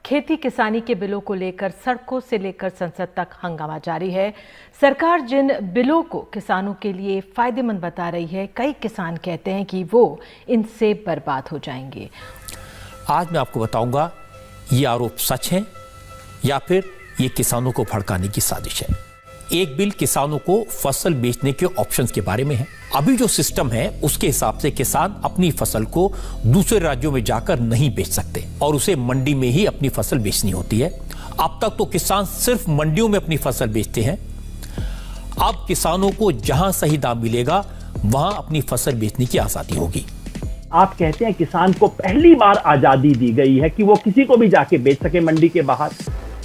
खेती किसानी के बिलों को लेकर सड़कों से लेकर संसद तक हंगामा जारी है। सरकार जिन बिलों को किसानों के लिए फायदेमंद बता रही है, कई किसान कहते हैं कि वो इनसे बर्बाद हो जाएंगे। आज मैं आपको बताऊंगा ये आरोप सच है या फिर ये किसानों को भड़काने की साजिश है। एक बिल किसानों को फसल बेचने के ऑप्शंस के बारे में है। अभी जो सिस्टम है उसके हिसाब से किसान अपनी फसल को दूसरे राज्यों में जाकर नहीं बेच सकते और उसे मंडी में ही अपनी फसल बेचनी होती है। अब तक तो किसान सिर्फ मंडियों में अपनी फसल बेचते हैं। अब किसानों को जहां सही दाम मिलेगा वहां अपनी फसल बेचने की आजादी होगी। आप कहते हैं किसान को पहली बार आजादी दी गई है कि वो किसी को भी जाके बेच सके मंडी के बाहर।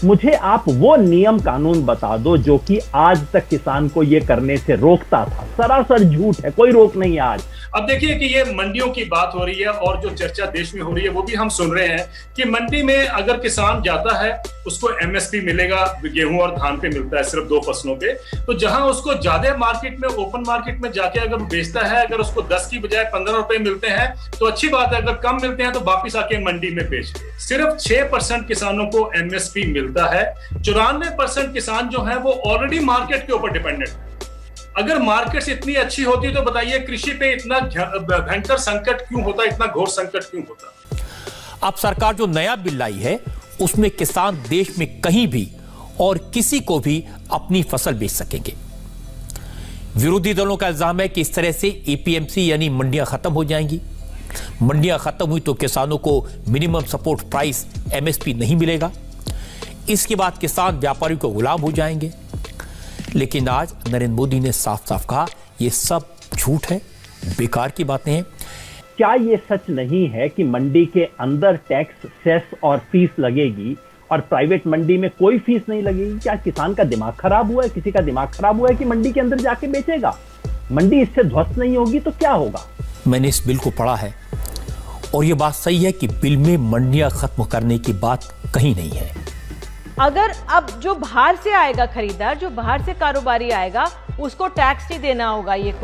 मुझे आप वो नियम कानून बता दो जो कि आज तक किसान को ये करने से रोकता था। सरासर झूठ है, कोई रोक नहीं है आज। अब देखिए कि ये मंडियों की बात हो रही है और जो चर्चा देश में हो रही है वो भी हम सुन रहे हैं कि मंडी में अगर किसान जाता है उसको एमएसपी मिलेगा, गेहूं और धान पे मिलता है सिर्फ 2 फसलों पे। तो जहां उसको ज्यादा मार्केट में, ओपन मार्केट में जाके अगर बेचता है, अगर उसको 10 की बजाय 15 रुपए मिलते हैं तो अच्छी बात है। अगर कम मिलते हैं तो वापिस आके मंडी में बेच। सिर्फ 6% किसानों को एमएसपी मिलता है। 94% किसान जो है वो ऑलरेडी मार्केट के ऊपर डिपेंडेंट है। अगर मार्केट्स इतनी अच्छी होती तो बताइए कृषि पे इतना भयंकर संकट क्यों होता, इतना घोर संकट क्यों होता। अब सरकार जो नया बिल लाई है उसमें किसान देश में कहीं भी और किसी को भी अपनी फसल बेच सकेंगे। विरोधी दलों का इल्जाम है कि इस तरह से एपीएमसी यानी मंडियां खत्म हो जाएंगी। मंडियां खत्म हुई तो किसानों को मिनिमम सपोर्ट प्राइस एमएसपी नहीं मिलेगा। इसके बाद किसान व्यापारियों को गुलाम हो जाएंगे। लेकिन आज नरेंद्र मोदी ने साफ साफ कहा ये सब झूठ है, बेकार की बातें हैं। क्या ये सच नहीं है कि मंडी के अंदर टैक्स, सेस और फीस लगेगी और प्राइवेट मंडी में कोई फीस नहीं लगेगी? क्या किसान का दिमाग खराब हुआ है? किसी का दिमाग खराब हुआ है कि मंडी के अंदर जाके बेचेगा? मंडी इससे ध्वस्त नहीं होगी तो क्या होगा? मैंने इस बिल को पढ़ा है और ये बात सही है कि बिल में मंडियां खत्म करने की बात कहीं नहीं है। अगर अब जो बाहर से आएगा खरीदार, जो बाहर से कारोबारी आएगा, उसको टैक्स नहीं देना होगा, ये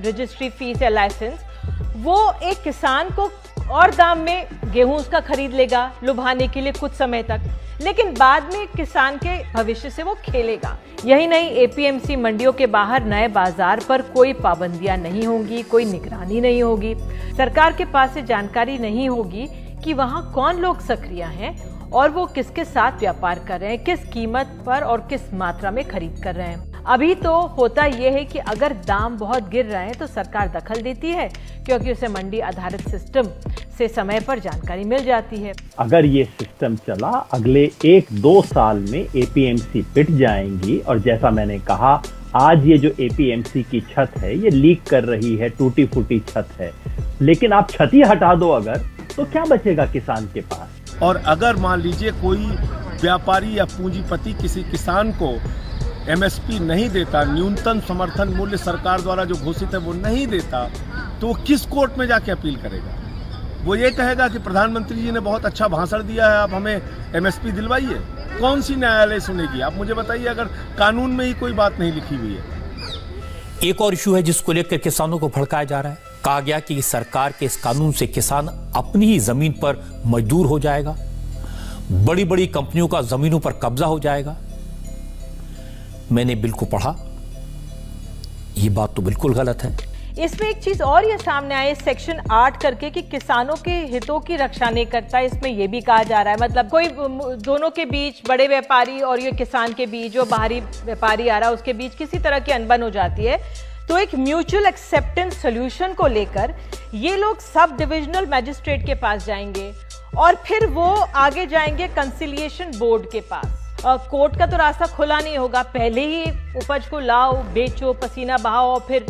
रजिस्ट्री फीस या लाइसेंस, वो एक किसान को और दाम में गेहूं उसका खरीद लेगा लुभाने के लिए कुछ समय तक, लेकिन बाद में किसान के भविष्य से वो खेलेगा। यही नहीं, एपीएमसी मंडियों के बाहर नए बाजार पर कोई पाबंदियां नहीं होंगी, कोई निगरानी नहीं होगी। सरकार के पास से जानकारी नहीं होगी कि वहां कौन लोग सक्रिय हैं और वो किसके साथ व्यापार कर रहे हैं, किस कीमत पर और किस मात्रा में खरीद कर रहे हैं। अभी तो होता यह है कि अगर दाम बहुत गिर रहे हैं तो सरकार दखल देती है क्योंकि उसे मंडी आधारित सिस्टम से समय पर जानकारी मिल जाती है। अगर ये सिस्टम चला, अगले 1-2 साल में एपीएमसी पिट जाएंगी। और जैसा मैंने कहा, आज ये जो एपीएमसी की छत है ये लीक कर रही है, टूटी फूटी छत है। लेकिन आप छत ही हटा दो अगर, तो क्या बचेगा किसान के पास? और अगर मान लीजिए कोई व्यापारी या पूंजीपति किसी किसान को एमएसपी नहीं देता, न्यूनतम समर्थन मूल्य सरकार द्वारा जो घोषित है वो नहीं देता, तो किस कोर्ट में जाके अपील करेगा? वो ये कहेगा कि प्रधानमंत्री जी ने बहुत अच्छा भाषण दिया है, आप हमें एमएसपी दिलवाइए। कौन सी न्यायालय सुनेगी? आप मुझे बताइए, अगर कानून में ही कोई बात नहीं लिखी हुई है। एक और इशू है जिसको लेकर किसानों को भड़काया जा रहा है। कहा गया कि सरकार के इस कानून से किसान अपनी ही जमीन पर मजदूर हो जाएगा, बड़ी बड़ी कंपनियों का जमीनों पर कब्जा हो जाएगा। मैंने बिल को पढ़ा, यह बात तो बिल्कुल गलत है। इसमें एक चीज और ये सामने आई, सेक्शन 8 करके कि किसानों के हितों की रक्षा नहीं करता। इसमें यह भी कहा जा रहा है, मतलब कोई दोनों के बीच, बड़े व्यापारी और ये किसान के बीच, जो बाहरी व्यापारी आ रहा है उसके बीच किसी तरह की अनबन हो जाती है तो एक म्यूचुअल एक्सेप्टेंस सॉल्यूशन को लेकर ये लोग सब डिविजनल मैजिस्ट्रेट के पास जाएंगे और फिर वो आगे जाएंगे कंसिलिएशन बोर्ड के पास। कोर्ट का तो रास्ता खुला नहीं होगा, पहले ही उपज को लाओ, बेचो, पसीना बहाओ और फिर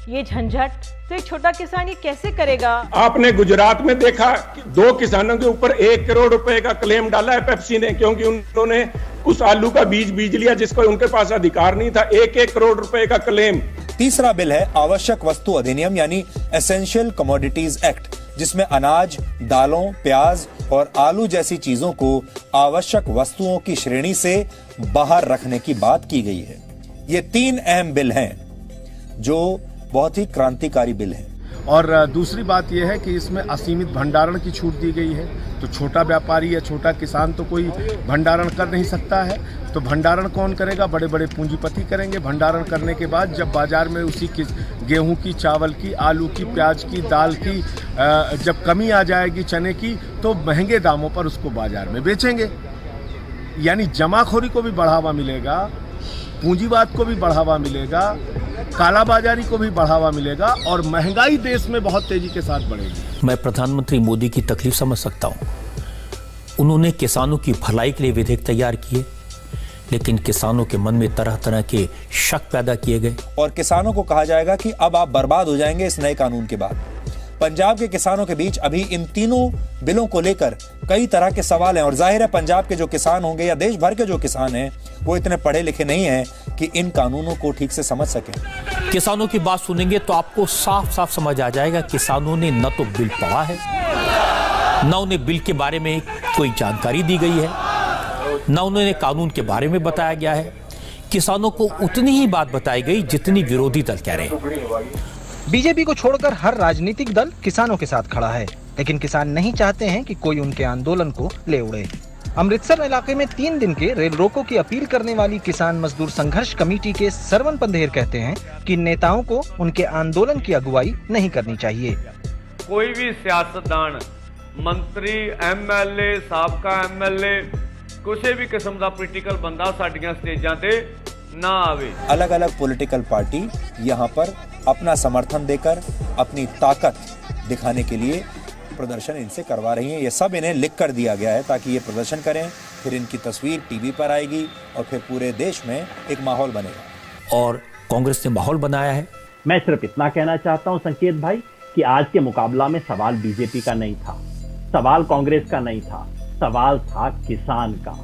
ये झंझट। तो एक छोटा किसान ये कैसे करेगा? आपने गुजरात में देखा कि 2 किसानों के ऊपर 1 करोड़ रुपए का क्लेम डाला है पेप्सी ने, क्योंकि उन्होंने उस आलू का बीज लिया जिसको उनके पास अधिकार नहीं था। 1-1 करोड़ रुपए का क्लेम। तीसरा बिल है आवश्यक वस्तु अधिनियम यानी एसेंशियल कमोडिटीज एक्ट, जिसमें अनाज, दालों, प्याज और आलू जैसी चीजों को आवश्यक वस्तुओं की श्रेणी से बाहर रखने की बात की गई है। ये 3 अहम बिल हैं जो बहुत ही क्रांतिकारी बिल हैं। और दूसरी बात यह है कि इसमें असीमित भंडारण की छूट दी गई है। तो छोटा व्यापारी या छोटा किसान तो कोई भंडारण कर नहीं सकता है, तो भंडारण कौन करेगा? बड़े बड़े पूंजीपति करेंगे। भंडारण करने के बाद जब बाजार में उसी की गेहूं की, चावल की, आलू की, प्याज की, दाल की जब कमी आ जाएगी, चने की, तो महंगे दामों पर उसको बाजार में बेचेंगे। यानी जमाखोरी को भी बढ़ावा मिलेगा, पूंजीवाद को भी बढ़ावा मिलेगा, कालाबाजारी को भी बढ़ावा मिलेगा और महंगाई देश में बहुत तेजी के साथ बढ़ेगी। मैं प्रधानमंत्री मोदी की तकलीफ समझ सकता हूं। उन्होंने किसानों की भलाई के लिए विधेयक तैयार किए, लेकिन किसानों के मन में तरह तरह के शक पैदा किए गए और किसानों को कहा जाएगा कि अब आप बर्बाद हो जाएंगे इस नए कानून के बाद। पंजाब के किसानों के बीच अभी इन तीनों बिलों को लेकर कई तरह के सवाल हैं और जाहिर है पंजाब के जो किसान होंगे या देश भर के जो किसान हैं वो इतने पढ़े लिखे नहीं हैं कि इन कानूनों को ठीक से समझ सकें। किसानों की बात सुनेंगे तो आपको साफ साफ समझ आ जाएगा किसानों ने न तो बिल पढ़ा है, न उन्हें बिल के बारे में कोई जानकारी दी गई है, न उन्हें कानून के बारे में बताया गया है। किसानों को उतनी ही बात बताई गई जितनी विरोधी दल कह रहे हैं। बीजेपी को छोड़कर हर राजनीतिक दल किसानों के साथ खड़ा है, लेकिन किसान नहीं चाहते हैं कि कोई उनके आंदोलन को ले उड़े। अमृतसर इलाके में 3 दिन के रेल रोको की अपील करने वाली किसान मजदूर संघर्ष कमेटी के सरवन पंधेर कहते हैं कि नेताओं को उनके आंदोलन की अगुवाई नहीं करनी चाहिए। कोई भी सियासतदान, मंत्री, एमएलए, साबका एमएलए, किसी भी किस्म का पोलिटिकल बंदा साडियां स्टेजां ते ना आवे। अलग अलग पॉलिटिकल पार्टी यहाँ पर अपना समर्थन देकर अपनी ताकत दिखाने के लिए प्रदर्शन इनसे करवा रही हैं। ये सब इन्हें लिख कर दिया गया है ताकि ये प्रदर्शन करें, फिर इनकी तस्वीर टीवी पर आएगी और फिर पूरे देश में एक माहौल बनेगा। और कांग्रेस ने माहौल बनाया है। मैं सिर्फ इतना कहना चाहता हूं संकेत भाई कि आज के मुकाबला में सवाल बीजेपी का नहीं था, सवाल कांग्रेस का नहीं था, सवाल था किसान का।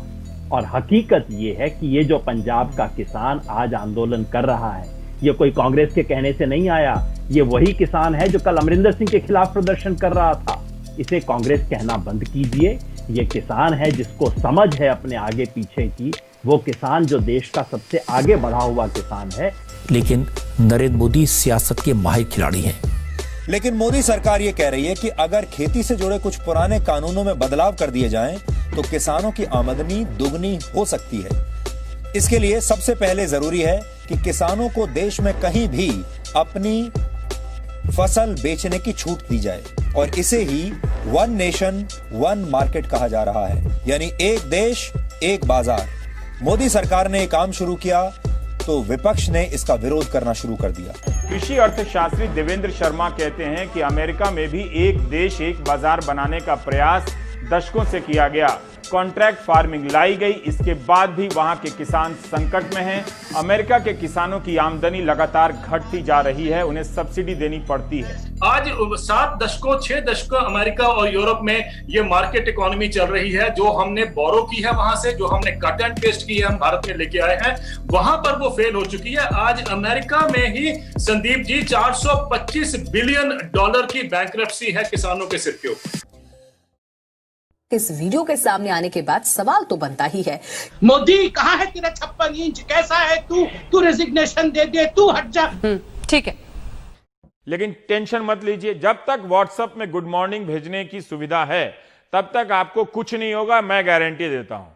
और हकीकत ये है कि ये जो पंजाब का किसान आज आंदोलन कर रहा है, ये कोई कांग्रेस के कहने से नहीं आया। ये वही किसान है जो कल अमरिंदर सिंह के खिलाफ प्रदर्शन कर रहा था। इसे कांग्रेस कहना बंद कीजिए। ये किसान है जिसको समझ है अपने आगे पीछे की, वो किसान जो देश का सबसे आगे बढ़ा हुआ किसान है। लेकिन नरेंद्र मोदी सियासत के माहिर खिलाड़ी हैं। लेकिन मोदी सरकार ये कह रही है कि अगर खेती से जुड़े कुछ पुराने कानूनों में बदलाव कर दिए जाएं, तो किसानों की आमदनी दुगनी हो सकती है। इसके लिए सबसे पहले जरूरी है कि किसानों को देश में कहीं भी अपनी फसल बेचने की छूट दी जाए और इसे ही वन नेशन वन मार्केट कहा जा रहा है, यानी एक देश एक बाजार। मोदी सरकार ने एक काम शुरू किया तो विपक्ष ने इसका विरोध करना शुरू कर दिया। कृषि अर्थशास्त्री देवेंद्र शर्मा कहते हैं कि अमेरिका में भी एक देश एक बाजार बनाने का प्रयास दशकों से किया गया। कॉन्ट्रैक्ट फार्मिंग लाई गई, इसके बाद भी वहां के किसान संकट में हैं। अमेरिका के किसानों की आमदनी लगातार घटती जा रही है, उन्हें सब्सिडी देनी पड़ती है। आज 7 दशकों 6 दशकों अमेरिका और यूरोप में ये मार्केट इकोनॉमी चल रही है। जो हमने बोरो की है वहां से, जो हमने कट एंड पेस्ट की है, हम भारत में लेके आए हैं, वहां पर वो फेल हो चुकी है। आज अमेरिका में ही संदीप जी 425 बिलियन डॉलर की बैंकरप्सी है किसानों के सिर के ऊपर। इस वीडियो के सामने आने के बाद सवाल तो बनता ही है, मोदी कहाँ है तेरा 56 इंच, कैसा है तू रेजिग्नेशन दे दे, तू हट जा। ठीक है, लेकिन टेंशन मत लीजिए, जब तक व्हाट्सएप में गुड मॉर्निंग भेजने की सुविधा है तब तक आपको कुछ नहीं होगा, मैं गारंटी देता हूं।